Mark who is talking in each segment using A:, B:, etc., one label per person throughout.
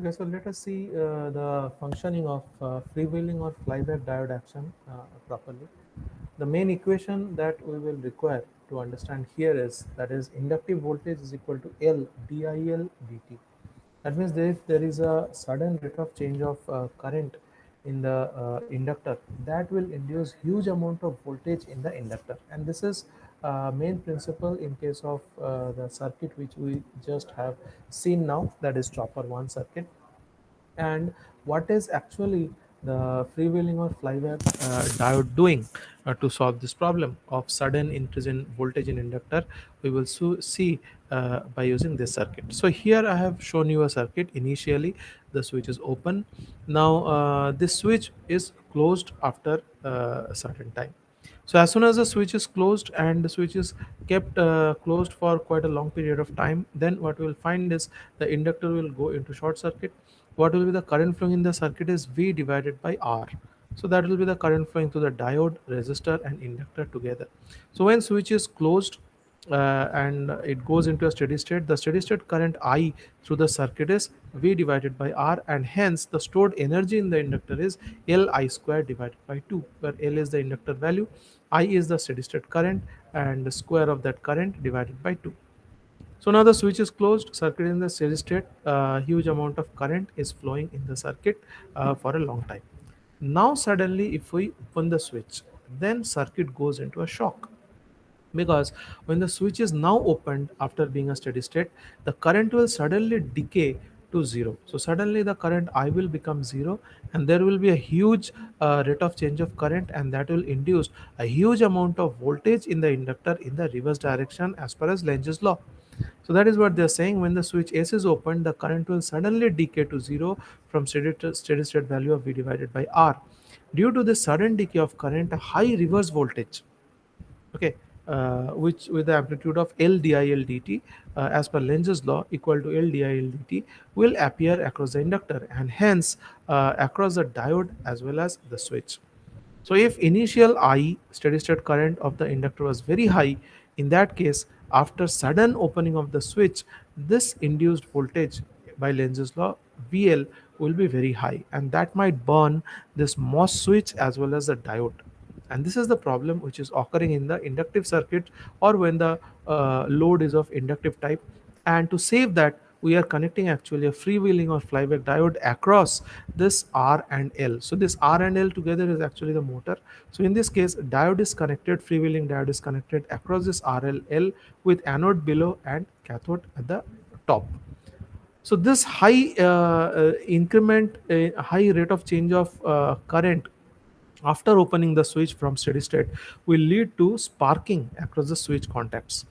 A: Okay, so let us see the functioning of freewheeling or flyback diode action properly. The main equation that we will require to understand here is that is inductive voltage is equal to L DIL dt. That means that if there is a sudden rate of change of current in the inductor, that will induce huge amount of voltage in the inductor, and this is main principle in case of the circuit which we just have seen now, that is chopper 1 circuit. And what is actually the freewheeling or flyback diode doing to solve this problem of sudden increase in voltage in inductor? We will see by using this circuit. So here I have shown you a circuit. Initially the switch is open. Now this switch is closed after a certain time. So as soon as the switch is closed and the switch is kept closed for quite a long period of time, then what we will find is the inductor will go into short circuit. What will be the current flowing in the circuit is V divided by R. So that will be the current flowing through the diode, resistor and inductor together. So when switch is closed and it goes into a steady state, the steady state current I through the circuit is V divided by R, and hence the stored energy in the inductor is Li square divided by 2, where L is the inductor value, I is the steady state current, and the square of that current divided by 2. So now the switch is closed, circuit in the steady state, huge amount of current is flowing in the circuit for a long time. Now suddenly if we open the switch, then circuit goes into a shock, because when the switch is now opened after being a steady state, the current will suddenly decay to zero. So suddenly the current I will become zero, and there will be a huge rate of change of current, and that will induce a huge amount of voltage in the inductor in the reverse direction as per as Lenz's law. So that is what they're saying. When the switch S is opened, the current will suddenly decay to zero from steady state value of V divided by R. Due to this sudden decay of current, a high reverse voltage, okay, which with the amplitude of L dIL dt, as per Lenz's law, equal to L dIL dt, will appear across the inductor, and hence across the diode as well as the switch. So if initial I steady state current of the inductor was very high, in that case, after sudden opening of the switch, this induced voltage by Lenz's law VL will be very high, and that might burn this MOS switch as well as the diode. And this is the problem which is occurring in the inductive circuit, or when the load is of inductive type. And to save that, we are connecting actually a freewheeling or flyback diode across this R and L. So this R and L together is actually the motor. So in this case, diode is connected, freewheeling diode is connected across this RLL with anode below and cathode at the top. So this high rate of change of current after opening the switch from steady state will lead to sparking across the switch contacts.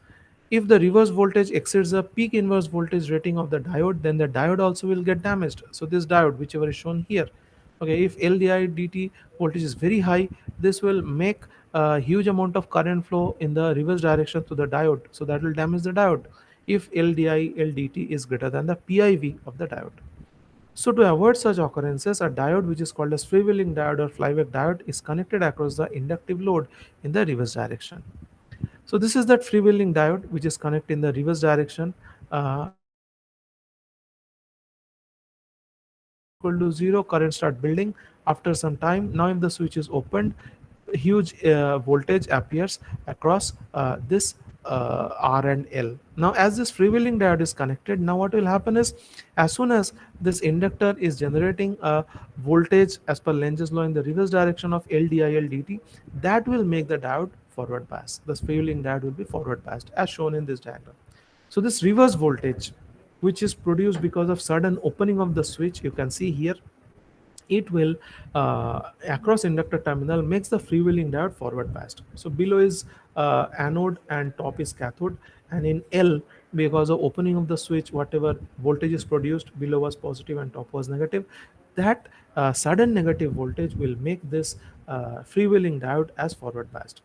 A: If the reverse voltage exceeds the peak inverse voltage rating of the diode, then the diode also will get damaged. So this diode, whichever is shown here, okay, if LDI dt voltage is very high, this will make a huge amount of current flow in the reverse direction to the diode. So that will damage the diode if LDI LDT is greater than the PIV of the diode. So to avoid such occurrences, a diode which is called as freewheeling diode or flyback diode is connected across the inductive load in the reverse direction. So this is that freewheeling diode which is connected in the reverse direction. Equal to zero, current start building after some time. Now if the switch is opened, huge voltage appears across this R and L. Now as this freewheeling diode is connected, now what will happen is, as soon as this inductor is generating a voltage as per Lenz's law in the reverse direction of LDIL dt, that will make the diode forward bias. The freewheeling diode will be forward biased as shown in this diagram. So this reverse voltage which is produced because of sudden opening of the switch, you can see here, it will across inductor terminal makes the freewheeling diode forward biased. So below is anode and top is cathode, and in L, because of opening of the switch, whatever voltage is produced below was positive and top was negative. That sudden negative voltage will make this freewheeling diode as forward biased.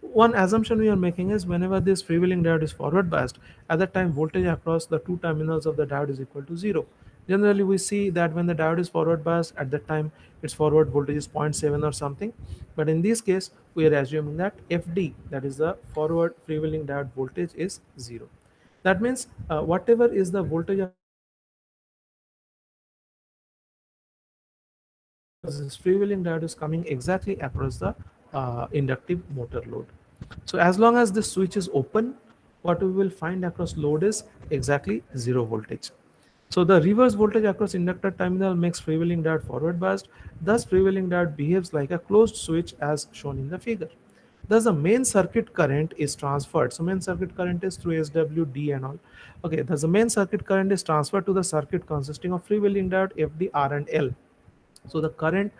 A: One assumption we are making is, whenever this freewheeling diode is forward biased, at that time voltage across the two terminals of the diode is equal to zero. Generally we see that when the diode is forward biased, at that time its forward voltage is zero point 0.7 or something, but in this case we are assuming that FD, that is the forward freewheeling diode voltage, is zero. That means whatever is the voltage this freewheeling diode is coming exactly across the inductive motor load. So as long as this switch is open, what we will find across load is exactly zero voltage. So the reverse voltage across inductor terminal makes freewheeling diode forward biased. Thus, freewheeling diode behaves like a closed switch as shown in the figure. Thus, the main circuit current is transferred. So main circuit current is through SWD and all. Okay, thus the main circuit current is transferred to the circuit consisting of freewheeling diode FD, R and L. So the current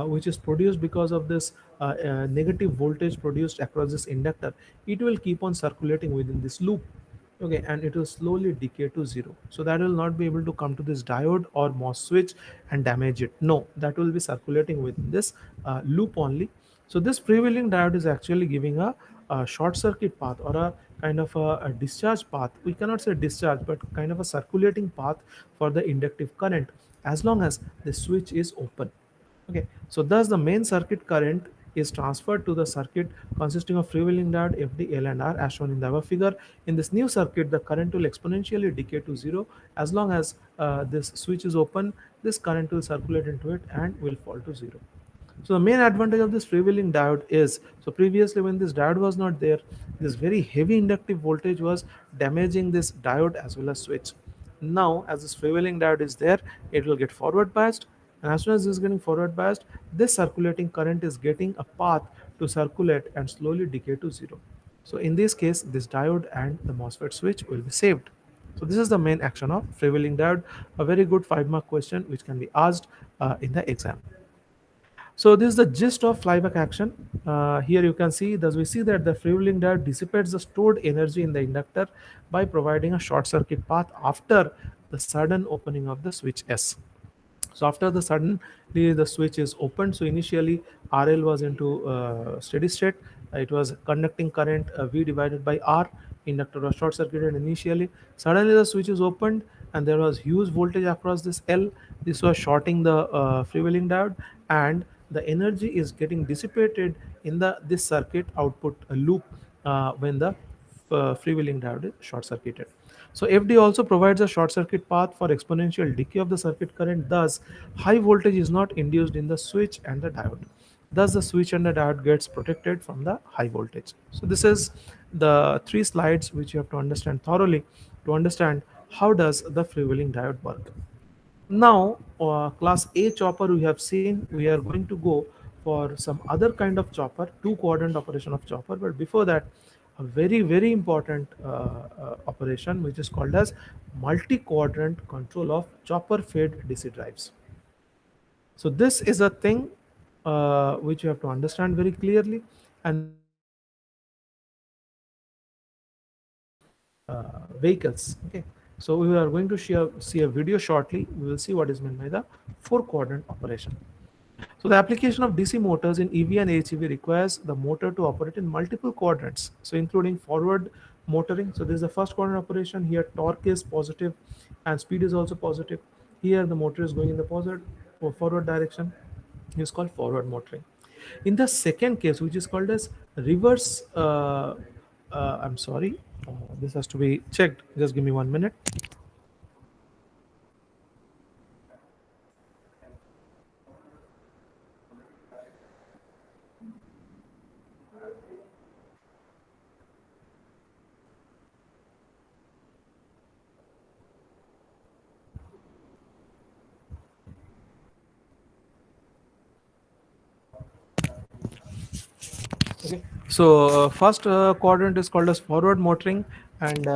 A: which is produced because of this negative voltage produced across this inductor, it will keep on circulating within this loop. Okay, and it will slowly decay to zero. So that will not be able to come to this diode or MOS switch and damage it. No, that will be circulating within this loop only. So this freewheeling diode is actually giving a short circuit path or a kind of a discharge path. We cannot say discharge, but kind of a circulating path for the inductive current as long as the switch is open. Okay, so thus the main circuit current is transferred to the circuit consisting of freewheeling diode FD, L and R as shown in the above figure. In this new circuit, the current will exponentially decay to zero as long as this switch is open. This current will circulate into it and will fall to zero. So the main advantage of this freewheeling diode is, so previously when this diode was not there, this very heavy inductive voltage was damaging this diode as well as switch. Now as this freewheeling diode is there, it will get forward biased, and as soon as this is getting forward biased, this circulating current is getting a path to circulate and slowly decay to zero. So in this case, this diode and the MOSFET switch will be saved. So this is the main action of freewheeling diode, a very good 5 mark question which can be asked in the exam. So this is the gist of flyback action. Here you can see, thus we see that the freewheeling diode dissipates the stored energy in the inductor by providing a short circuit path after the sudden opening of the switch S. So after the suddenly the switch is opened, so initially RL was into steady state. It was conducting current V divided by R. Inductor was short circuited initially. Suddenly the switch is opened and there was huge voltage across this L. This was shorting the freewheeling diode, and the energy is getting dissipated in the this circuit output loop when the freewheeling diode is short circuited. So FD also provides a short circuit path for exponential decay of the circuit current. Thus, high voltage is not induced in the switch and the diode. Thus, the switch and the diode gets protected from the high voltage. So this is the 3 slides which you have to understand thoroughly to understand how does the freewheeling diode work. Now, class A chopper we have seen. We are going to go for some other kind of chopper, 2 quadrant operation of chopper. But before that, a very important operation which is called as multi-quadrant control of chopper fed DC drives. So this is a thing which you have to understand very clearly, and this is actually used vehicles. Okay, so we are going to see a video shortly. We will see what is meant by the 4 quadrant operation. So the application of DC motors in EV and HEV requires the motor to operate in multiple quadrants, so including forward motoring. So this is the first quadrant operation. Here torque is positive and speed is also positive. Here the motor is going in the positive or forward direction. Is called forward motoring. In the second case, which is called as reverse, I'm sorry, this has to be checked. Just give me 1 minute. Okay. So first quadrant is called as forward motoring, and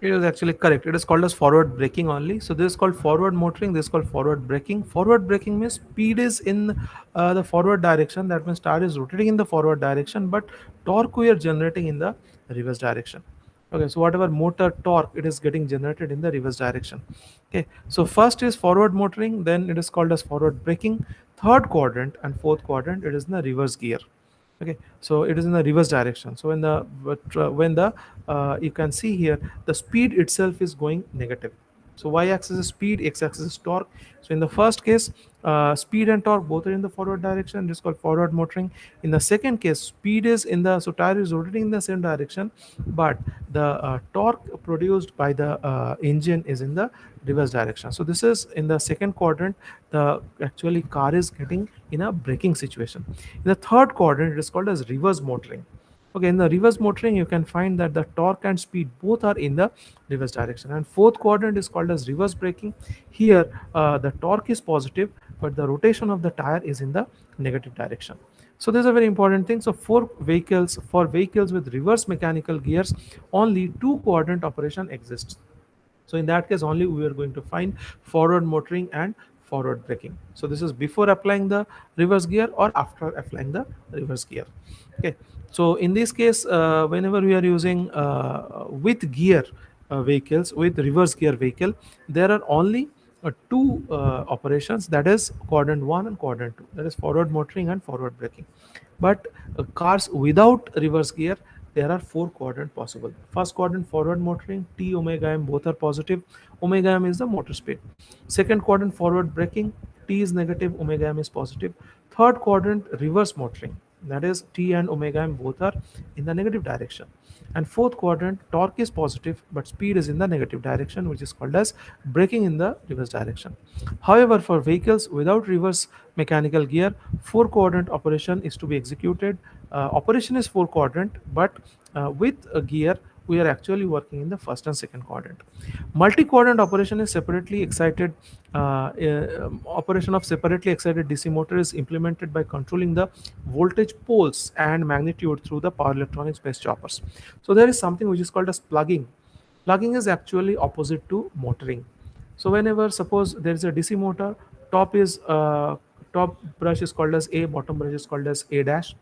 A: it is actually correct. It is called as forward braking only. So this is called forward motoring. This is called forward braking. Forward braking means speed is in the forward direction. That means tire is rotating in the forward direction, but torque we are generating in the reverse direction. Okay, so whatever motor torque it is getting generated in the reverse direction. Okay, so first is forward motoring, then it is called as forward braking. Third quadrant and fourth quadrant, it is in the reverse gear. Okay, so it is in the reverse direction. So when the you can see here the speed itself is going negative. So y-axis is speed, x-axis is torque. So in the first case, speed and torque both are in the forward direction. This is called forward motoring. In the second case, speed is in the, so tire is rotating in the same direction, but the torque produced by the engine is in the reverse direction. So this is in the second quadrant. The actually car is getting in a braking situation. In the third quadrant, it is called as reverse motoring. Okay, in the reverse motoring, you can find that the torque and speed both are in the reverse direction. And fourth quadrant is called as reverse braking. Here, the torque is positive, but the rotation of the tire is in the negative direction. So this is a very important thing. So for vehicles with reverse mechanical gears, only two quadrant operation exists. So in that case only we are going to find forward motoring and forward braking. So this is before applying the reverse gear or after applying the reverse gear. Okay, so in this case, whenever we are using with gear vehicles, with reverse gear vehicle, there are only two operations, that is quadrant 1 and quadrant 2, that is forward motoring and forward braking. But cars without reverse gear, there are four quadrant possible. First quadrant forward motoring, T omega m both are positive. Omega m is the motor speed. Second quadrant forward braking, T is negative, omega m is positive. Third quadrant reverse motoring, that is T and omega m both are in the negative direction. And fourth quadrant torque is positive but speed is in the negative direction, which is called as braking in the reverse direction. However, for vehicles without reverse mechanical gear, four quadrant operation is to be executed. Operation is four quadrant, but with a gear we are actually working in the first and second quadrant. Multi-quadrant operation is separately excited. Operation of separately excited DC motor is implemented by controlling the voltage poles and magnitude through the power electronics based choppers. So there is something which is called as plugging. Plugging is actually opposite to motoring. So whenever suppose there is a DC motor, top is top brush is called as A, bottom brush is called as A dash.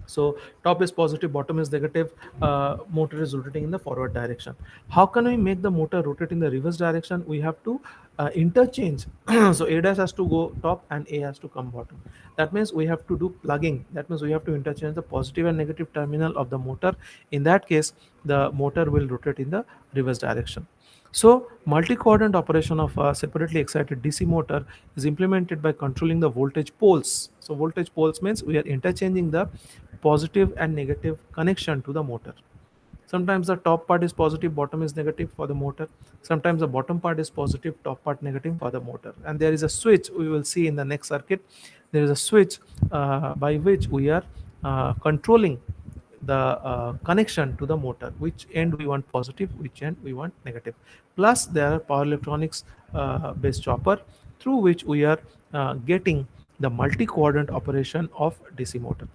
A: So top is positive, bottom is negative, motor is rotating in the forward direction. How can we make the motor rotate in the reverse direction? We have to interchange. So A dash has to go top and A has to come bottom. That means we have to do plugging. That means we have to interchange the positive and negative terminal of the motor. In that case, the motor will rotate in the reverse direction. So multi-quadrant operation of a separately excited DC motor is implemented by controlling the voltage poles. So voltage poles means we are interchanging the positive and negative connection to the motor. Sometimes the top part is positive, bottom is negative for the motor. Sometimes the bottom part is positive, top part negative for the motor. And there is a switch we will see in the next circuit. There is a switch by which we are controlling the connection to the motor, which end we want positive, which end we want negative. Plus there are power electronics based chopper through which we are getting the multi-quadrant operation of DC motor.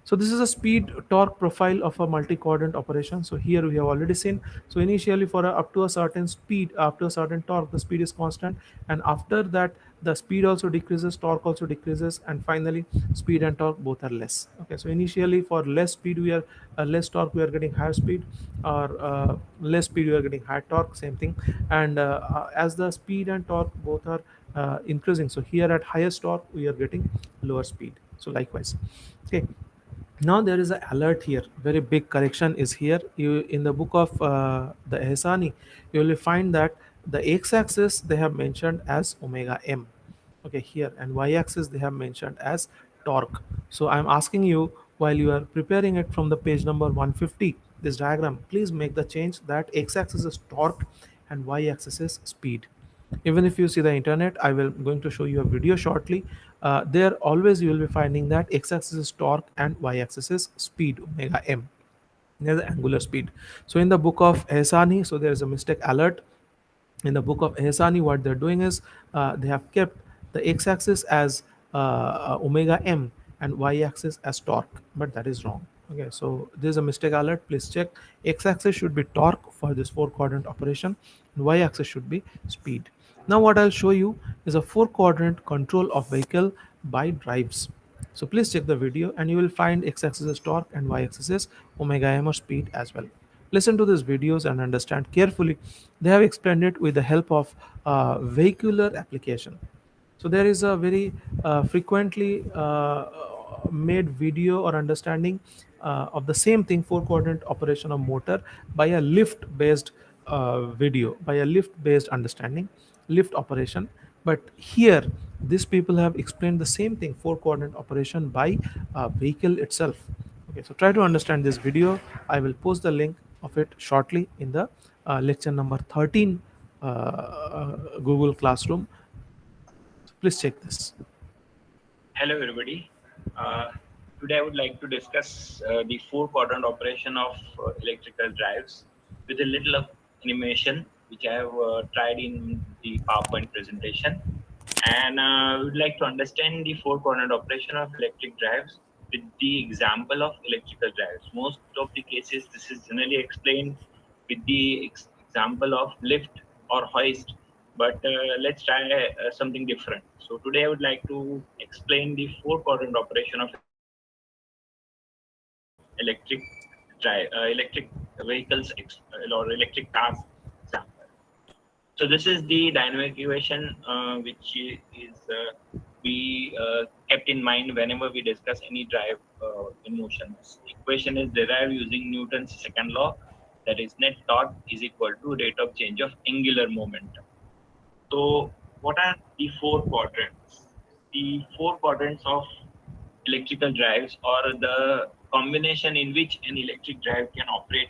A: So this is a speed torque profile of a multi-quadrant operation. So here we have already seen. So initially for up to a certain speed, up to a certain torque, the speed is constant, and after that the speed also decreases, torque also decreases, and finally speed and torque both are less. Okay, so initially for less speed we are less torque we are getting higher speed, or less speed we are getting higher torque, same thing. And as the speed and torque both are increasing, so here at highest torque we are getting lower speed. So likewise. Okay, now there is an alert here, very big correction is here. You in the book of the Ehsani, you will find that the x-axis they have mentioned as omega m, okay, here, and y-axis they have mentioned as torque. So I'm asking you, while you are preparing it from the page number 150, this diagram, please make the change that x-axis is torque and y-axis is speed. Even if you see the internet, I will going to show you a video shortly. There always you will be finding that x-axis is torque and y-axis is speed, omega m. There's the angular speed. So in the book of Ehsani, so there is a mistake alert. In the book of Ehsani, what they're doing is they have kept the x-axis as omega m and y-axis as torque, but that is wrong. Okay, so there's a mistake alert. Please check. X-axis should be torque for this four quadrant operation, and y-axis should be speed. Now what I'll show you is a four quadrant control of vehicle by drives. So please check the video and you will find x-axis is torque and y-axis is omega m or speed as well. Listen to these videos and understand carefully. They have explained it with the help of vehicular application. So there is a very frequently made video or understanding of the same thing, four quadrant operation of motor by a lift based video by a lift based understanding, lift operation. But here these people have explained the same thing, 4 quadrant operation by vehicle itself. Okay, so try to understand this video. I will post the link of it shortly in the lecture number 13 Google Classroom. So please check this.
B: Hello, everybody. Uh, Today, I would like to discuss the four-quadrant operation of electrical drives with a little of animation, which I have tried in the PowerPoint presentation. And we would like to understand the four-quadrant operation of electric drives with the example of electrical drives. Most of the cases, this is generally explained with the example of lift or hoist, but let's try something different. So today I would like to explain the four-quadrant operation of electric electric vehicles or electric cars example. So this is the dynamic equation which is we kept in mind whenever we discuss any drive in motion. This equation is derived using Newton's second law, that is net torque is equal to rate of change of angular momentum. So what are the four quadrants? The four quadrants of electrical drives, or the combination in which an electric drive can operate,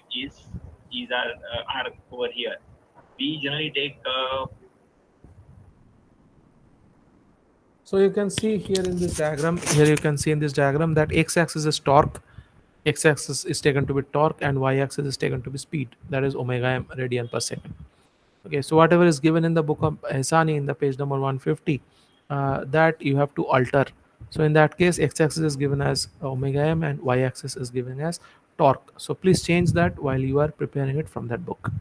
B: are over here. We generally take
A: So you can see here in this diagram, that x-axis is torque, x-axis is taken to be torque, and y-axis is taken to be speed, that is omega m radian per second. Okay, so whatever is given in the book of Ehsani in the page number 150, that you have to alter. So in that case, x-axis is given as omega m and y-axis is given as torque. So please change that while you are preparing it from that book.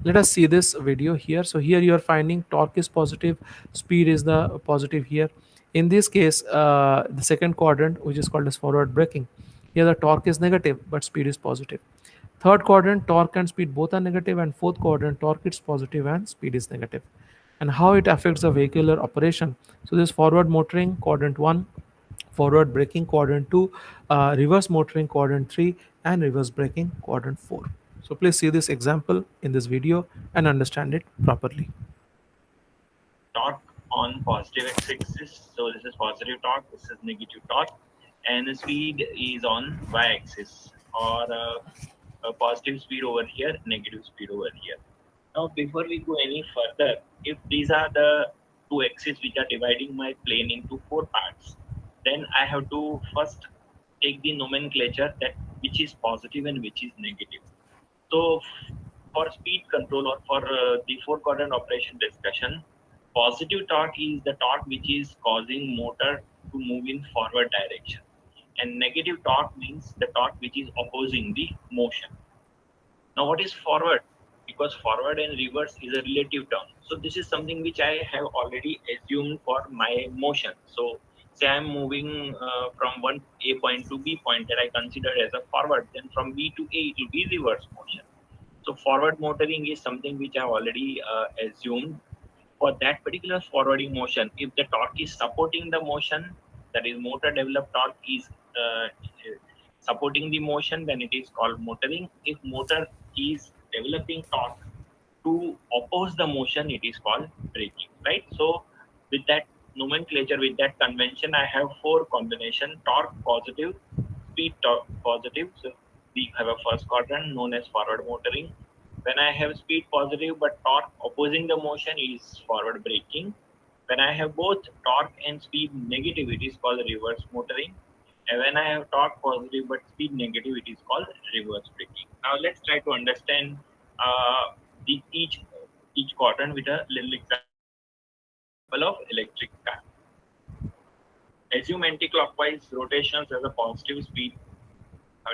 A: Let us see this video here. So here you are finding torque is positive, speed is the positive here. In this case, the second quadrant, which is called as forward braking, here the torque is negative but speed is positive. Third quadrant, torque and speed both are negative, and fourth quadrant, torque is positive and speed is negative. And how it affects the vehicular operation. So this forward motoring, quadrant 1, forward braking, quadrant 2, reverse motoring, quadrant 3, and reverse braking, quadrant 4. So please see this example in this video and understand it properly.
B: torque on positive x-axis. So this is positive torque, this is negative torque, and the speed is on y-axis, or a positive speed over here, negative speed over here. Now, before we go any further, if these are the two axes which are dividing my plane into four parts, then I have to first take the nomenclature that which is positive and which is negative. So for speed control, or for the four quadrant operation discussion, positive torque is the torque which is causing motor to move in forward direction, and negative torque means the torque which is opposing the motion. Now, what is forward? Because forward and reverse is a relative term. So this is something which I have already assumed for my motion. So say I am moving from one A point to B point, that I consider as a forward. Then from B to A, it will be reverse motion. So forward motoring is something which I have already assumed. For that particular forwarding motion, if the torque is supporting the motion, that is motor developed torque is supporting the motion, then it is called motoring. If motor is developing torque to oppose the motion, it is called braking, right? So with that nomenclature, with that convention, I have four combination: torque positive, speed torque positive. So we have a first quadrant known as forward motoring. When I have speed positive but torque opposing the motion, is forward braking. When I have both torque and speed negative, it is called reverse motoring. And when I have torque positive but speed negative, it is called reverse braking. Now let's try to understand each quadrant with a little example of electric car. Assume anti-clockwise rotations as a positive speed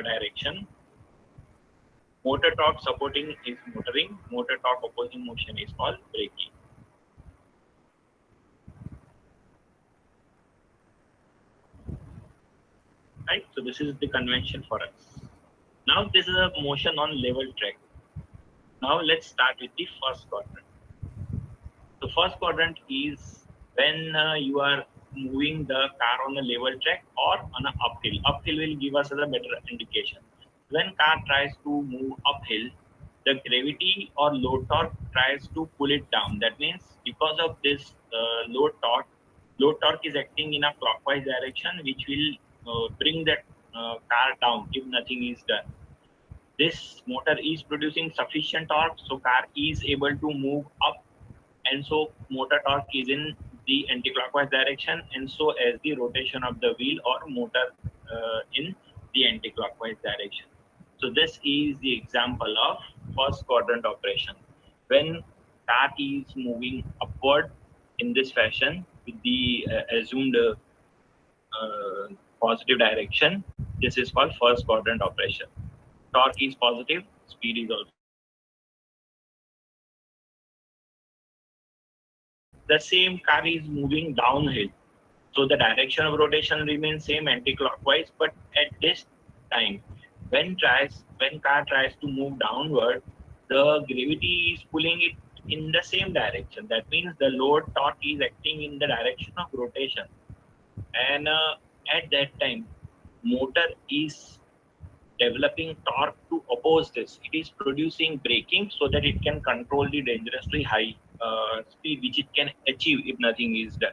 B: direction. Motor torque supporting is motoring. Motor torque opposing motion is called braking. Right? So this is the convention for us. Now this is a motion on level track. Now let's start with the first quadrant. The first quadrant is when you are moving the car on a level track or on an uphill. Uphill will give us a better indication. When car tries to move uphill, the gravity or load torque tries to pull it down. That means because of this load torque is acting in a clockwise direction, which will bring that car down if nothing is done. This motor is producing sufficient torque, so car is able to move up, and so motor torque is in the anti-clockwise direction, and so as the rotation of the wheel or motor in the anti-clockwise direction. So this is the example of first quadrant operation. When car is moving upward in this fashion with the assumed positive direction, this is called first quadrant operation. Torque is positive, speed is also positive. The same car is moving downhill, so the direction of rotation remains same anti-clockwise, but at this time, when car tries to move downward, the gravity is pulling it in the same direction. That means the load torque is acting in the direction of rotation, and at that time, motor is developing torque to oppose this. It is producing braking so that it can control the dangerously high speed which it can achieve if nothing is done.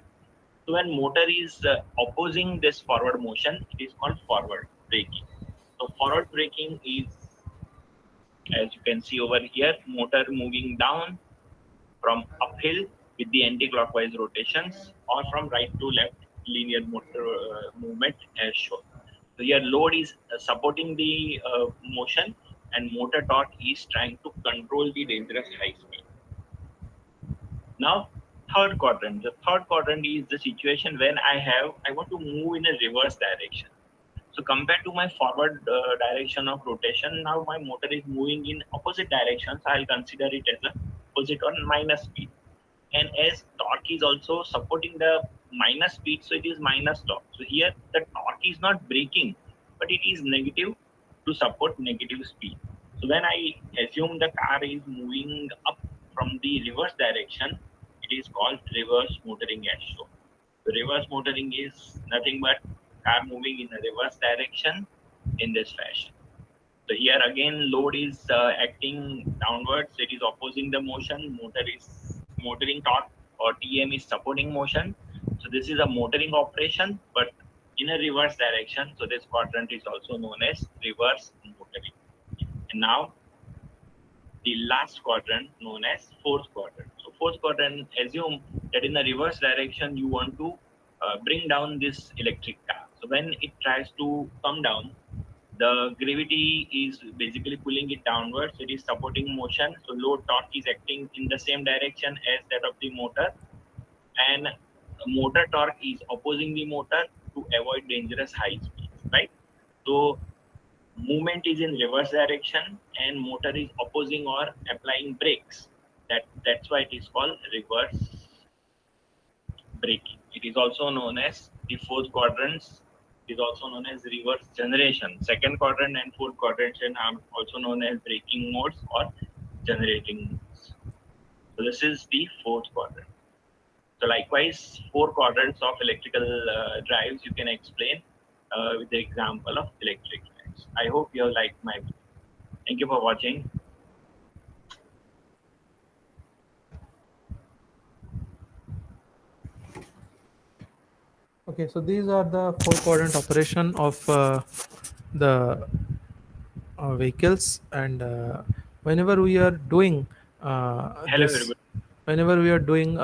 B: So when motor is opposing this forward motion, it is called forward braking. So forward braking is, as you can see over here, motor moving down from uphill with the anti-clockwise rotations, or from right to left linear motor movement as shown. So here load is supporting the motion, and motor torque is trying to control the dangerous high speed. Now, third quadrant. The third quadrant is the situation when I want to move in a reverse direction. So compared to my forward direction of rotation, now my motor is moving in opposite directions. I'll consider it as a opposite or minus speed. And as torque is also supporting the minus speed, so it is minus torque. So here the torque is not braking, but it is negative to support negative speed. So when I assume the car is moving up from the reverse direction, it is called reverse motoring as shown. So reverse motoring is nothing but car moving in a reverse direction in this fashion. So here again load is acting downwards, it is opposing the motion, motor is motoring torque or TM is supporting motion. So this is a motoring operation but in a reverse direction. So this quadrant is also known as reverse motoring. And now the last quadrant known as fourth quadrant. So fourth quadrant, assume that in the reverse direction you want to bring down this electric car. So when it tries to come down, the gravity is basically pulling it downwards. It is supporting motion. So load torque is acting in the same direction as that of the motor, and motor torque is opposing the motor to avoid dangerous high speeds, right? So movement is in reverse direction and motor is opposing or applying brakes. That's why it is called reverse braking. It is also known as the fourth quadrants. It is also known as reverse generation. Second quadrant and fourth quadrant are also known as braking modes or generating modes. So this is the fourth quadrant. So likewise, four quadrants of electrical drives you can explain with the example of electric drives. I hope you have liked my video. Thank you for watching.
A: Okay, so these are the four quadrant operation of the vehicles, and whenever we are doing
B: Hello
A: this
B: everybody.
A: whenever we are doing